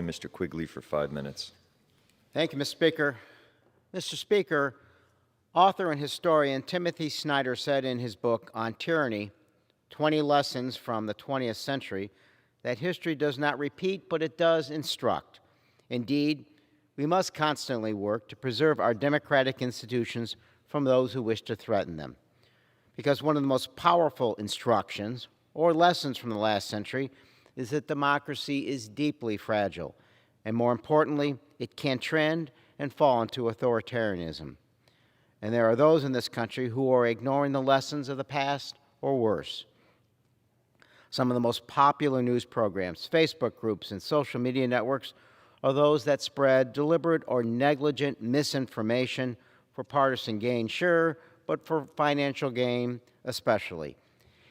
Mr. Quigley for 5 minutes. Thank you, Mr. Speaker. Mr. Speaker, author and historian Timothy Snyder said in his book on tyranny, 20 Lessons from the 20th Century, that history does not repeat, but it does instruct. Indeed, we must constantly work to preserve our democratic institutions from those who wish to threaten them. Because one of the most powerful instructions, or lessons from the last century, is that democracy is deeply fragile, and more importantly, it can trend and fall into authoritarianism. And there are those in this country who are ignoring the lessons of the past, or worse. Some of the most popular news programs, Facebook groups, and social media networks are those that spread deliberate or negligent misinformation for partisan gain, sure, but for financial gain especially.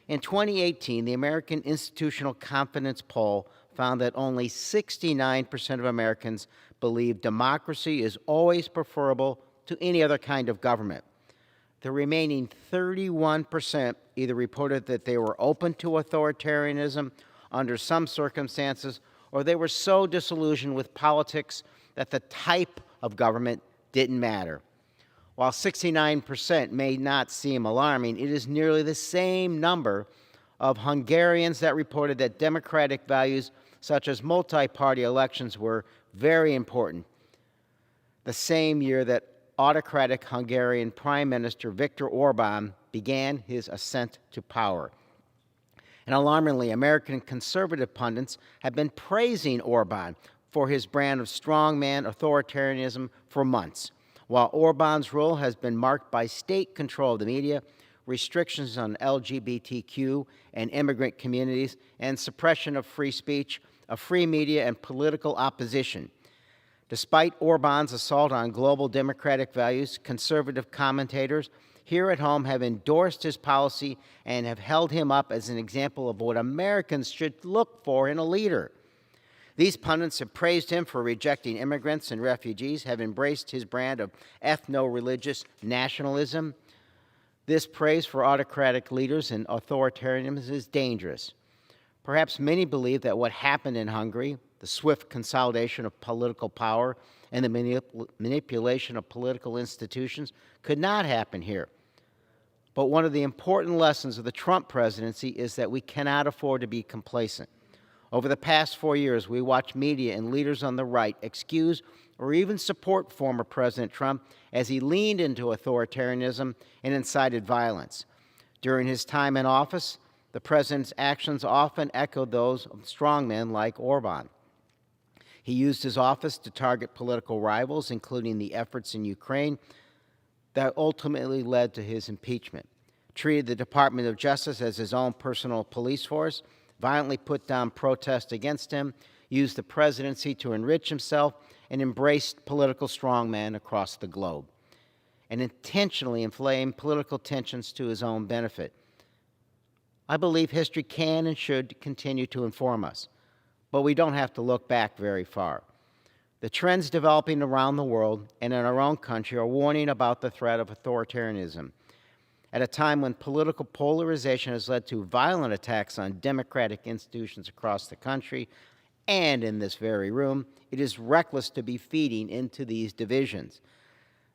In 2018, the American Institutional Confidence Poll found that only 69% of Americans believe democracy is always preferable to any other kind of government. The remaining 31% either reported that they were open to authoritarianism under some circumstances, or they were so disillusioned with politics that the type of government didn't matter. While 69% may not seem alarming, it is nearly the same number of Hungarians that reported that democratic values such as multi-party elections were very important. The same year that autocratic Hungarian Prime Minister Viktor Orban began his ascent to power. And alarmingly, American conservative pundits have been praising Orban for his brand of strongman authoritarianism for months. While Orban's rule has been marked by state control of the media, restrictions on LGBTQ and immigrant communities, and suppression of free speech, of free media, and political opposition. Despite Orban's assault on global democratic values, conservative commentators here at home have endorsed his policy and have held him up as an example of what Americans should look for in a leader. These pundits have praised him for rejecting immigrants and refugees, have embraced his brand of ethno-religious nationalism. This praise for autocratic leaders and authoritarianism is dangerous. Perhaps many believe that what happened in Hungary, the swift consolidation of political power and the manipulation of political institutions, could not happen here. But one of the important lessons of the Trump presidency is that we cannot afford to be complacent. Over the past 4 years, we watched media and leaders on the right excuse or even support former President Trump as he leaned into authoritarianism and incited violence. During his time in office, the president's actions often echoed those of strongmen like Orban. He used his office to target political rivals, including the efforts in Ukraine that ultimately led to his impeachment, treated the Department of Justice as his own personal police force, violently put down protests against him, used the presidency to enrich himself, and embraced political strongmen across the globe, and intentionally inflamed political tensions to his own benefit. I believe history can and should continue to inform us, but we don't have to look back very far. The trends developing around the world and in our own country are warning about the threat of authoritarianism. At a time when political polarization has led to violent attacks on democratic institutions across the country and in this very room, it is reckless to be feeding into these divisions.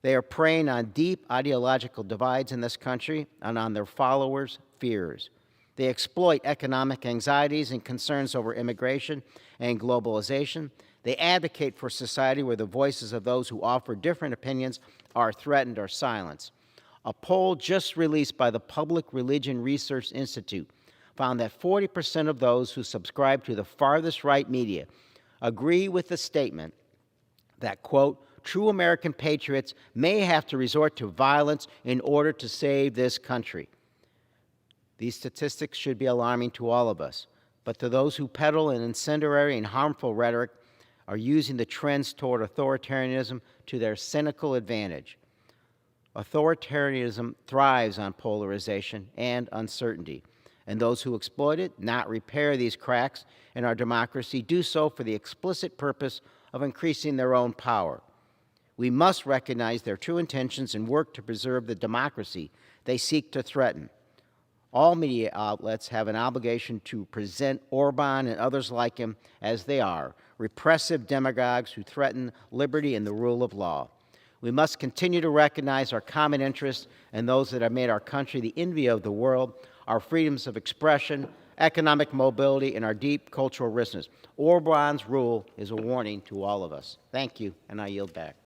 They are preying on deep ideological divides in this country and on their followers' fears. They exploit economic anxieties and concerns over immigration and globalization. They advocate for a society where the voices of those who offer different opinions are threatened or silenced. A poll just released by the Public Religion Research Institute found that 40% of those who subscribe to the farthest right media agree with the statement that, quote, true American patriots may have to resort to violence in order to save this country. These statistics should be alarming to all of us, but to those who peddle an incendiary and harmful rhetoric are using the trends toward authoritarianism to their cynical advantage. Authoritarianism thrives on polarization and uncertainty, and those who exploit it, not repair these cracks in our democracy, do so for the explicit purpose of increasing their own power. We must recognize their true intentions and work to preserve the democracy they seek to threaten. All media outlets have an obligation to present Orban and others like him as they are, repressive demagogues who threaten liberty and the rule of law. We must continue to recognize our common interests and those that have made our country the envy of the world, our freedoms of expression, economic mobility, and our deep cultural richness. Orban's rule is a warning to all of us. Thank you, and I yield back.